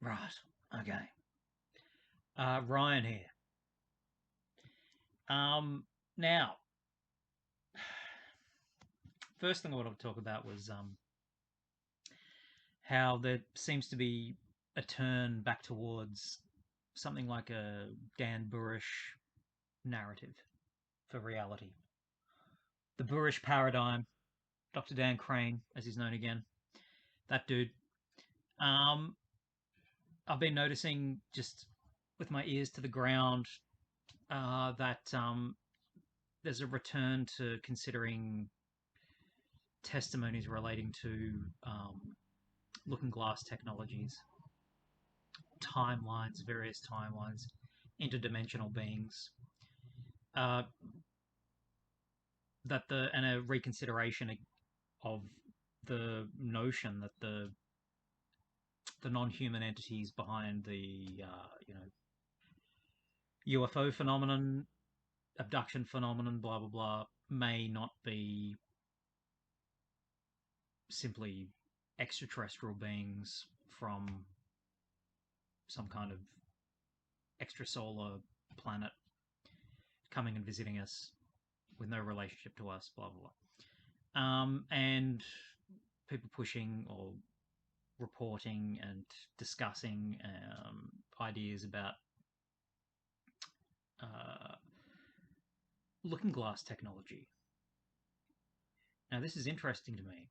Right. Okay. Ryan here. Now, first thing I wanted to talk about was how there seems to be a turn back towards something like a Dan Burish narrative for reality. The Burish paradigm, Dr. Dan Crane, as he's known again, that dude. Um, I've been noticing just with my ears to the ground that there's a return to considering testimonies relating to looking glass technologies, timelines, various timelines, interdimensional beings. Uh, that the and a reconsideration of the notion that the non-human entities behind the UFO phenomenon, abduction phenomenon, blah blah blah, may not be simply extraterrestrial beings from some kind of extrasolar planet coming and visiting us with no relationship to us, blah blah blah. And people pushing or reporting and discussing ideas about uh, looking glass technology. Now, this is interesting to me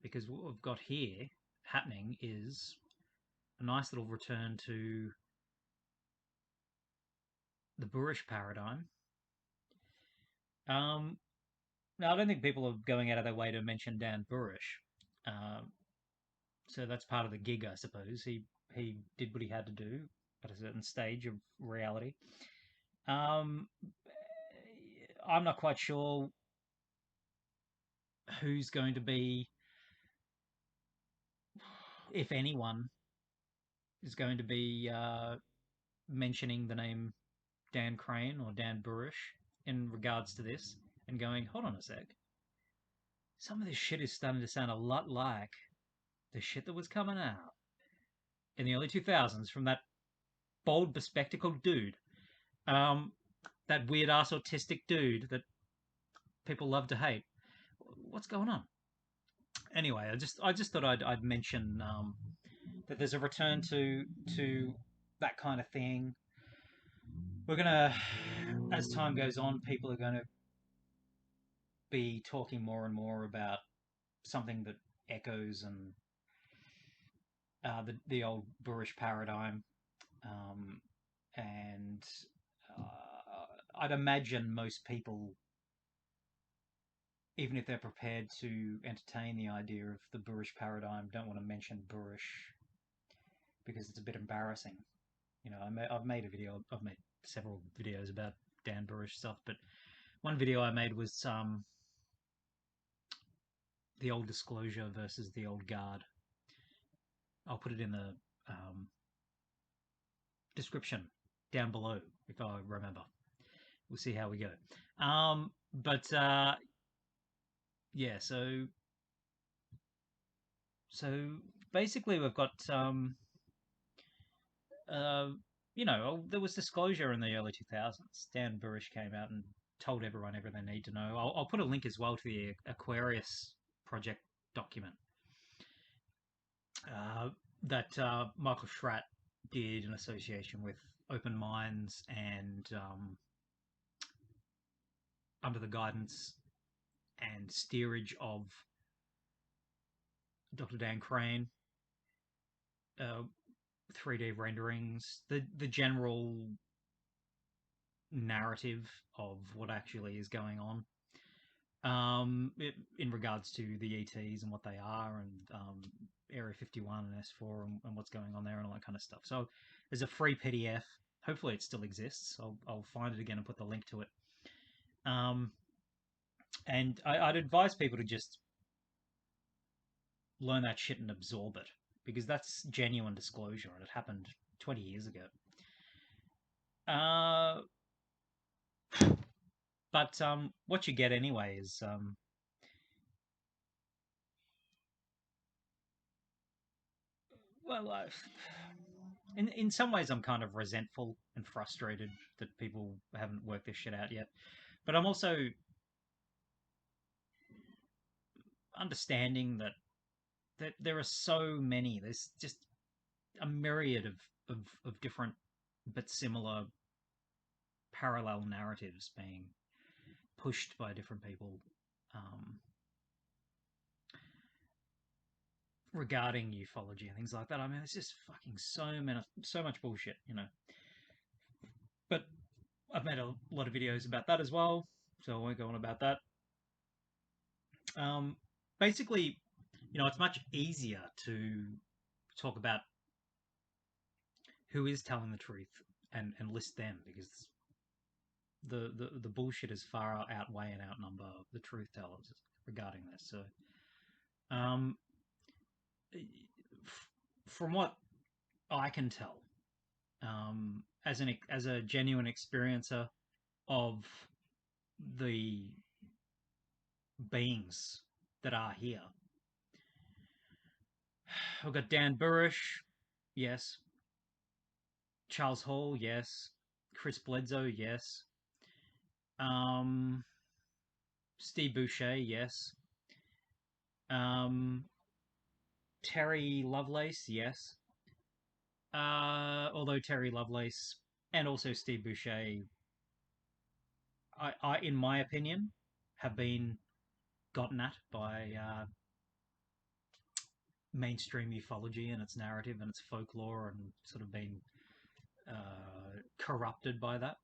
because what we've got here happening is a nice little return to the Burish paradigm. Um, Now, I don't think people are going out of their way to mention Dan Burish. Um, so that's part of the gig, I suppose. He did what he had to do at a certain stage of reality. Um, I'm not quite sure who's going to be, if anyone, is going to be mentioning the name Dan Crane or Dan Burish in regards to this and going, hold on a sec. Some of this shit is starting to sound a lot like the shit that was coming out in the early 2000s from that bold bespectacled dude. Um, that weird ass autistic dude that people love to hate. What's going on? Anyway, I just thought I'd mention that there's a return to that kind of thing. We're gonna, as time goes on, people are going to be talking more and more about something that echoes and the old Burish paradigm, um, and I'd imagine most people, even if they're prepared to entertain the idea of the Burish paradigm, don't want to mention Burish because it's a bit embarrassing. I've made a video. I've made several videos about Dan Burish stuff, but one video I made was the old disclosure versus the old guard. I'll put it in the um, description down below if I remember. We'll see how we go. But yeah, so basically we've got uh, there was disclosure in the early 2000s. Dan Burish came out and told everyone everything they need to know. I'll put a link as well to the Aquarius project document that Michael Schratt did in association with Open Minds and under the guidance and steerage of Dr. Dan Crane, uh, 3D renderings, the general narrative of what actually is going on in regards to the ETs and what they are and Area 51 and S4 and what's going on there and all that kind of stuff. So there's a free PDF. Hopefully it still exists. I'll find it again and put the link to it. And I'd advise people to just learn that shit and absorb it because that's genuine disclosure and it happened 20 years ago. Uh, but what you get anyway is well, in some ways, I'm kind of resentful and frustrated that people haven't worked this shit out yet. But I'm also understanding that there are so many. There's just a myriad of different but similar parallel narratives being pushed by different people um, regarding ufology and things like that. I mean, it's just fucking so much bullshit, you know. But I've made a lot of videos about that as well, so I won't go on about that. Um, Basically, it's much easier to talk about who is telling the truth and list them because the bullshit is far outweigh and outnumber the truth tellers regarding this. So, um, from what I can tell, as a genuine experiencer of the beings that are here, I've got Dan Burisch, yes. Charles Hall, yes. Chris Bledsoe, yes. Um, Steve Boucher, yes. Um, Terry Lovelace, yes. Although Terry Lovelace and also Steve Boucher, in my opinion, have been gotten at by mainstream ufology and its narrative and its folklore, and sort of been corrupted by that.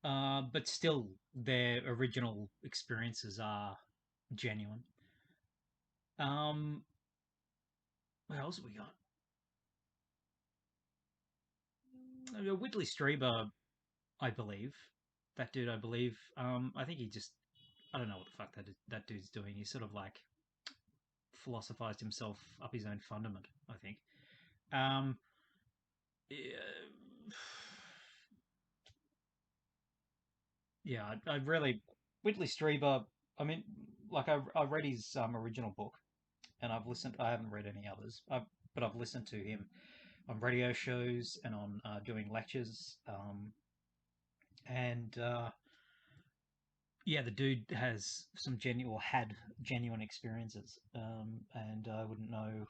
But still, their original experiences are genuine. Um, what else have we got? Whitley Strieber, I believe. That dude, I believe. I think he just, I don't know what the fuck that dude's doing. He's sort of like philosophized himself up his own fundament, I think. Um, yeah, I really, Whitley Strieber, I mean, like I read his original book and I haven't read any others, but I've listened to him on radio shows and on doing lectures. And yeah, the dude has some genuine or had genuine experiences, and I wouldn't know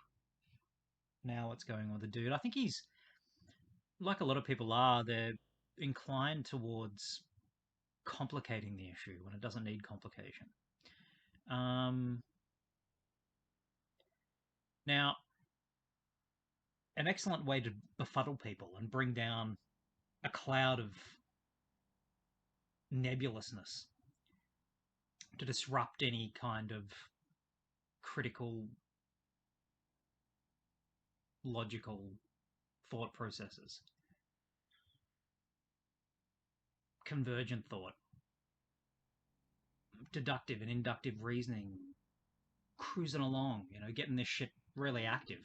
now what's going on with the dude. I think he's like a lot of people are. They're inclined towards complicating the issue when it doesn't need complication. Um, Now, an excellent way to befuddle people and bring down a cloud of nebulousness to disrupt any kind of critical, logical thought processes, convergent thought, deductive and inductive reasoning, cruising along, getting this shit really active,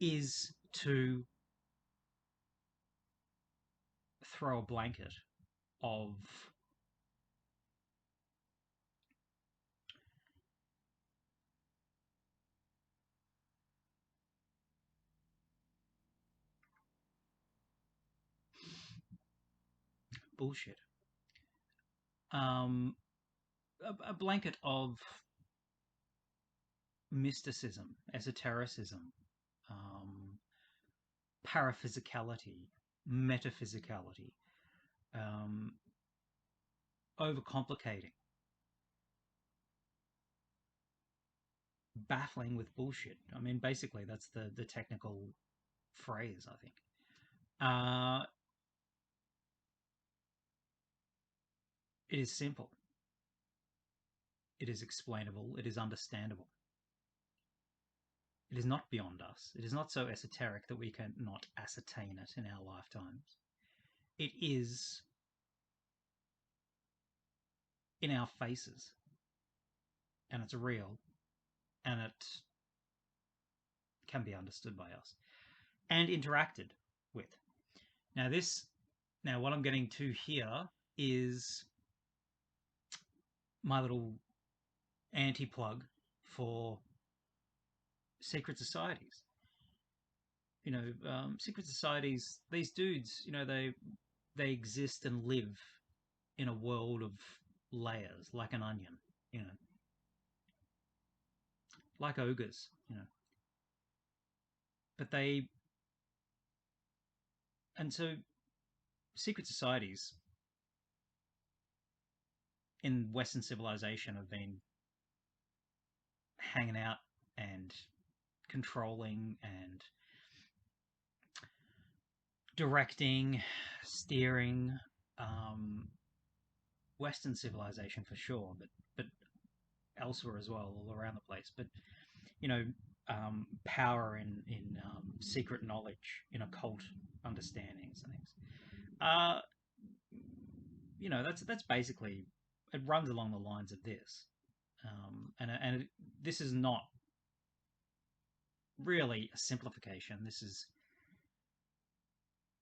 is to throw a blanket of bullshit. Um, a blanket of mysticism, esotericism, um, paraphysicality, metaphysicality, um, overcomplicating, baffling with bullshit. I mean, basically, that's the technical phrase, I think. Uh, it is simple. It is explainable. It is understandable. It is not beyond us. It is not so esoteric that we cannot ascertain it in our lifetimes. It is in our faces, and it's real, and it can be understood by us and interacted with. Now, what I'm getting to here is my little anti plug for secret societies. secret societies. These dudes, they exist and live in a world of layers, like an onion. You know, like ogres. But they and so secret societies in Western civilization have been hanging out and controlling and directing, steering Western civilization for sure, but elsewhere as well, all around the place. But you know, power in secret knowledge, in occult understandings and things. Uh, that's basically it runs along the lines of this, this is not really a simplification. This is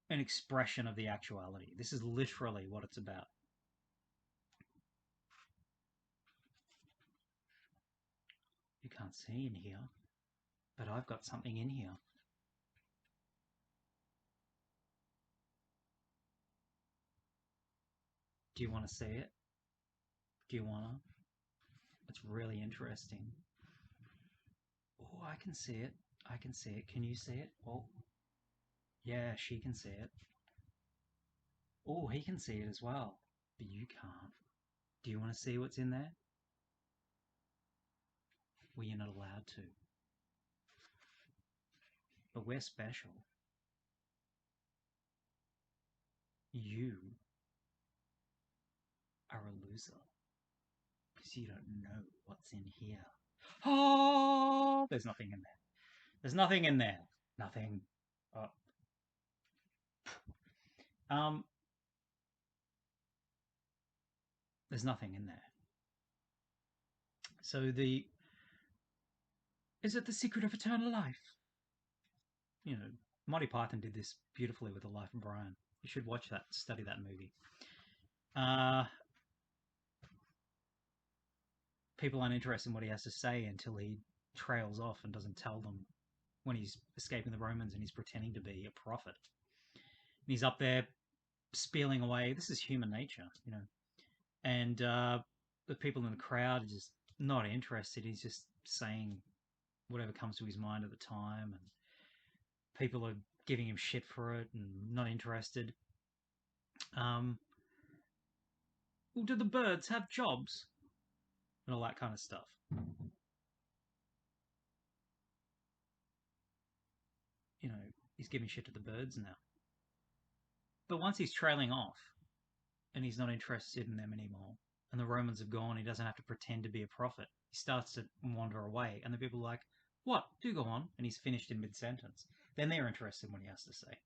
an expression of the actuality. This is literally what it's about. You can't see in here, but I've got something in here. Do you want to see it? Do you want to? It's really interesting. Oh, I can see it. I can see it. Can you see it? Oh, yeah, she can see it. Oh, he can see it as well, but you can't. Do you want to see what's in there? Well, you're not allowed to. But we're special. You are a loser because you don't know what's in here. Oh, there's nothing in there. There's nothing in there. Nothing. Oh. Um, there's nothing in there. So is it the secret of eternal life? Monty Python did this beautifully with The Life of Brian. You should watch that, study that movie. People aren't interested in what he has to say until he trails off and doesn't tell them when he's escaping the Romans and he's pretending to be a prophet. And he's up there spieling away. This is human nature, And the people in the crowd are just not interested. He's just saying whatever comes to his mind at the time, and people are giving him shit for it and not interested. Well, do the birds have jobs? And all that kind of stuff. He's giving shit to the birds now. But once he's trailing off and he's not interested in them anymore, and the Romans have gone, he doesn't have to pretend to be a prophet. He starts to wander away, and the people are like, what? Do go on. And he's finished in mid-sentence. Then they're interested in what he has to say.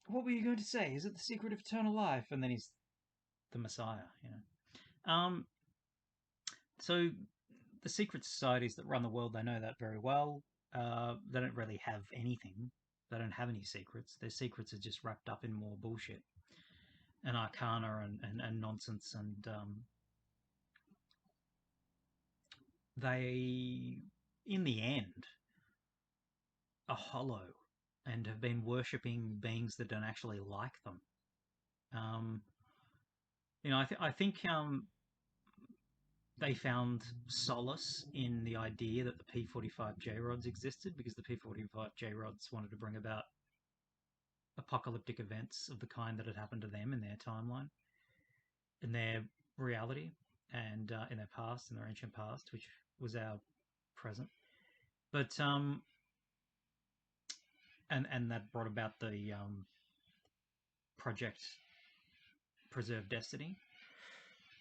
What were you going to say? Is it the secret of eternal life? And then he's the Messiah, So the secret societies that run the world, they know that very well. They don't really have anything. They don't have any secrets. Their secrets are just wrapped up in more bullshit and arcana and nonsense. And they, in the end, are hollow and have been worshipping beings that don't actually like them. I think they found solace in the idea that the P-45J rods existed because the P-45J rods wanted to bring about apocalyptic events of the kind that had happened to them in their timeline, in their reality, and in their past, in their ancient past, which was our present. But and that brought about the Project Preserve Destiny.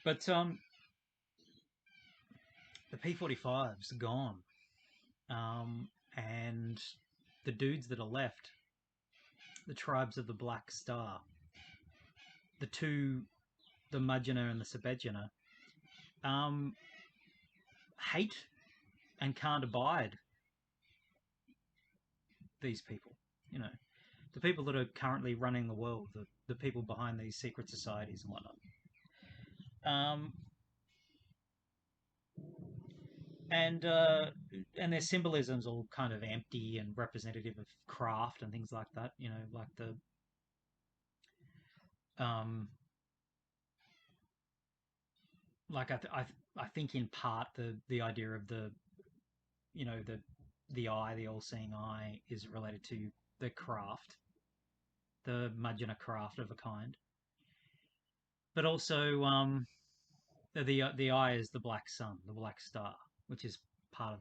But the P-45's gone, and the dudes that are left, the tribes of the Black Star, the Mudgener and the Sabedgener, hate and can't abide these people. The people that are currently running the world, the people behind these secret societies and whatnot. and their symbolism's all kind of empty and representative of craft and things like that. You know, like the um, like I think in part the idea of the eye, the all-seeing eye, is related to the craft, the Majina craft of a kind, but also the eye is the black sun, the black star, which is part of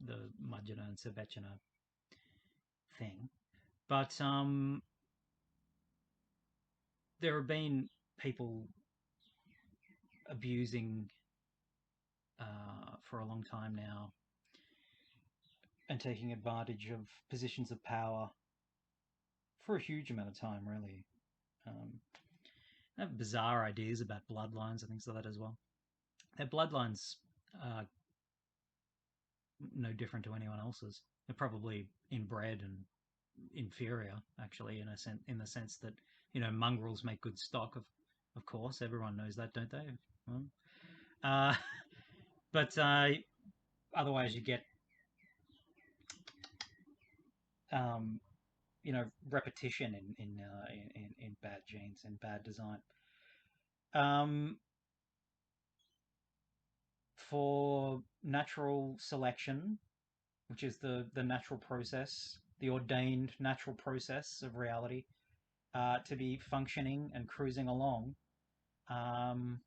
the Majina and Sabechina thing. But there have been people abusing for a long time now and taking advantage of positions of power for a huge amount of time, really. Um, I have bizarre ideas about bloodlines and things like that as well. Their bloodlines are no different to anyone else's. They're probably inbred and inferior, actually, in the sense that mongrels make good stock. Of course, everyone knows that, don't they? Well, uh, but otherwise, you get um, repetition in bad genes and bad design. Um, for natural selection, which is the natural process, the ordained natural process of reality, to be functioning and cruising along. Um,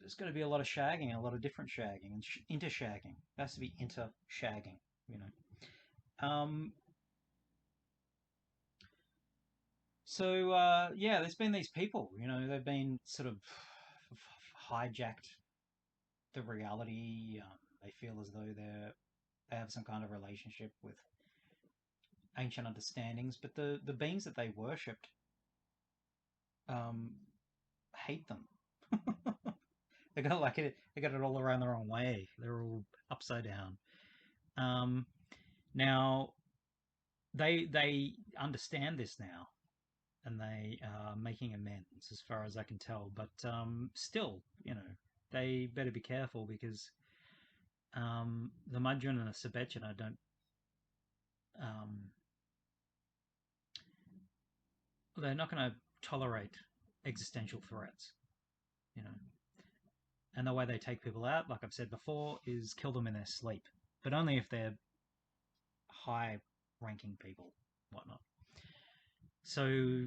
there's going to be a lot of shagging and a lot of different shagging and inter-shagging. It has to be inter-shagging, you know. Um, yeah, there's been these people, they've been sort of hijacked the reality. They feel as though they have some kind of relationship with ancient understandings, but the beings that they worshipped um, hate them. They got it all around the wrong way. They're all upside down. Um, Now they understand this now, and they are making amends, as far as I can tell. But still, they better be careful because the Mudgeon and the Sabechina don't. Um, they're not going to tolerate existential threats, you know. And the way they take people out, like I've said before, is kill them in their sleep, but only if they're high-ranking people, whatnot. So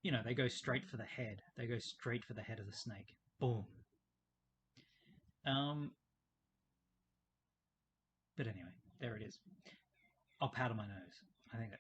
they go straight for the head. They go straight for the head of the snake. Boom. Um, but anyway, there it is. I'll powder my nose. I think